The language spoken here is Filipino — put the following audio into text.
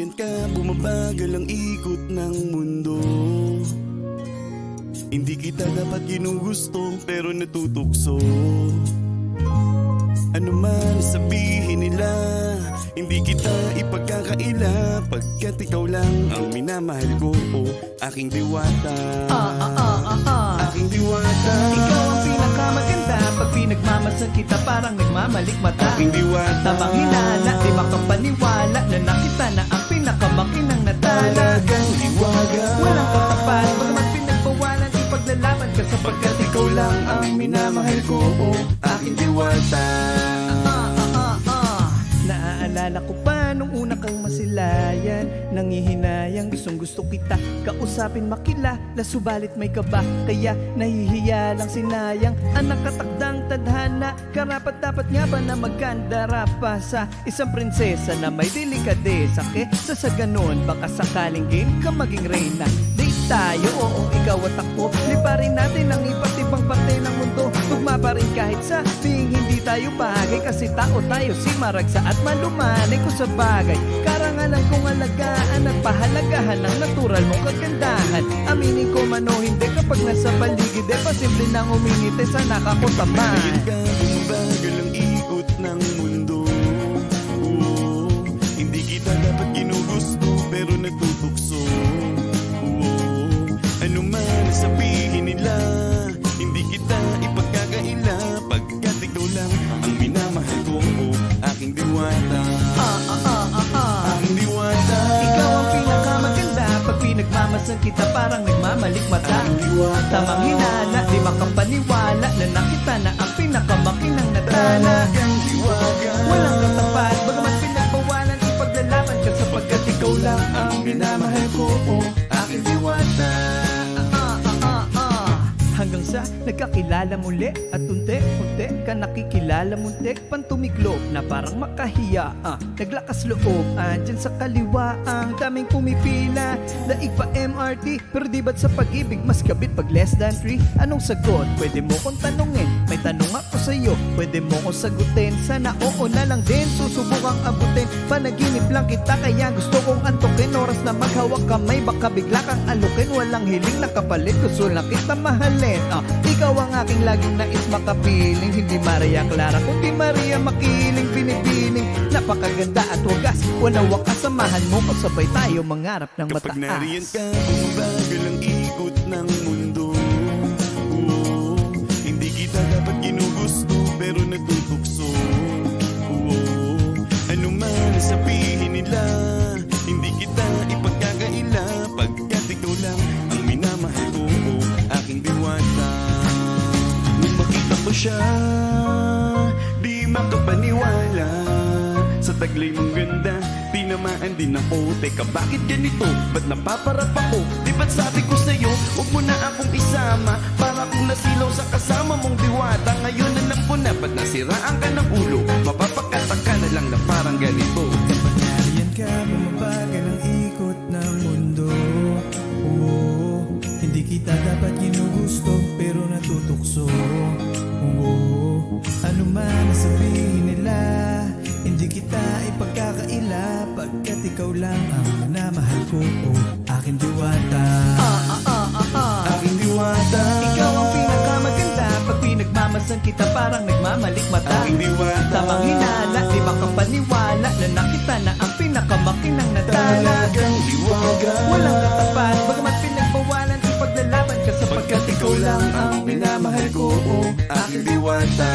nariyan ka, bumabagal ang ikot ng mundo. Hindi kita dapat ginugusto, pero natutukso. Ano man sabihin nila, hindi kita ipagkakaila, pagkat ikaw lang ang minamahal ko, oh, aking diwata. Aking diwata. Ikaw ang pinakamaganda, pag pinagmamasan kita parang nagmamalik mata. Aking diwata. Tamang hinala, di makapaniwala na nakita na ang pinakamakinang natala. Talagang liwaga. Walang katapat, bagamat pinagbawalan, ipaglalaban ka sapagkat ikaw lang ang minamahal ko, oh, aking diwata. Naaalala ko pa nung una kang masilayan, nangihinayang gustong gusto kita kausapin makilala, subalit may kaba, kaya nahihiya lang sinayang ang nakatakdang tadhana. Karapat dapat nga ba na magkandara pa sa isang prinsesa na may delikadesa? Kesa sa ganun, baka sakaling game ka maging reyna. Date tayo, oo, ikaw at ako, liparin natin ang iba't ibang parte ng mundo. Tugma pa rin kahit sa tuwing hindi tayo bagay, kasi tao tayo, si maragsa at malumanay ko sa bagay. Karangalan kong alagaan at pahalagahan ng natural mong kagandahan. Aminin ko man o hindi, kapag nasa paligid pasimple nang umingiti sa nakakutaman. Nariyan ka, bumabagal ang ikot ng mundo. Oo, hindi kita dapat ginugusto, pero natutukso. Oo, ano man sabihin nila, hindi kita ipagkakaila, pagkat ikaw lang ang minamahal ko, oh, aking diwata. Aking diwata. Ikaw ang pinakamaganda, pag pinagmamasan kita parang nagmamalik mata. Aking diwata. Tamang hinala, di makapaniwala na nakita na ang pinakamakinang natala. Talagang liwaga. Walang katapat, bagamat pinagbawalan, ipaglalaban ka sapagkat ikaw lang ang minamahal ko, oh, Aking diwata. Hanggang sa nagkakilala muli at unti-unti ka nakikilala muntik pang tumiklop na parang makahiya. Naglakas loob andyan sa kaliwa ang daming pumipila. Daig pa MRT pero di ba't sa pag-ibig mas kabit pag less than 3? Anong sagot? Pwede mo kong tanungin. May tanong ako sa'yo, pwede mo kong sagutin. Sana oo na lang din, susubukang abutin. Panaginip lang kita kaya gusto kong antukin. Oras na maghawak kamay baka bigla kang alukin. Walang hiling na kapalit, gusto lang kita mahalin. Ikaw ang aking laging nais makapiling. Hindi Maria Clara kundi Maria Makiling. Pinipiling, napakaganda at wagas, walang wakas. Samahan mo ko sabay tayo mangarap ng mataas. Kapag nariyan ka, bumabagal ang ikot ng mundo. Oo, hindi kita dapat ginugusto, pero natutukso. Oo, ano man sabihin nila, hindi kita ipagkakaila, pagkat ikaw lang ang minamahal ko, oh, aking diwata. Nung makita ko siya, di makapaniwala sa taglay mong ganda, tinamaan din ako. Teka, bakit ganito? Ba't napaparap ako? Di ba't sabi ko sa'yo, huwag mo na akong isama, para akong nasilaw sa kasama mong diwata. Ngayon alam ko na, ba't nasiraan ka ng ulo? Mapapakataka na lang na parang ganito. Kapag nariyan ka, bumabagal ang ikot ng mundo. Oo, hindi kita dapat ginugusto, pero natutukso. Oo, ano man sabihin nila, hindi kita ipagkakaila, pagkat ikaw lang ang minamahal ko, oh, aking diwata. Aking diwata. Ikaw ang pinakamaganda, pag pinagmamasan kita parang nagmamalik mata. Aking diwata. Tamang hinala, di makapaniwala na nakita na ang pinakamakinang natala. Talagang liwaga. Walang katapat, bagamat pinagbawalan, ipaglalaban ka sapagkat ikaw lang ang minamahal ko, oh, aking diwata.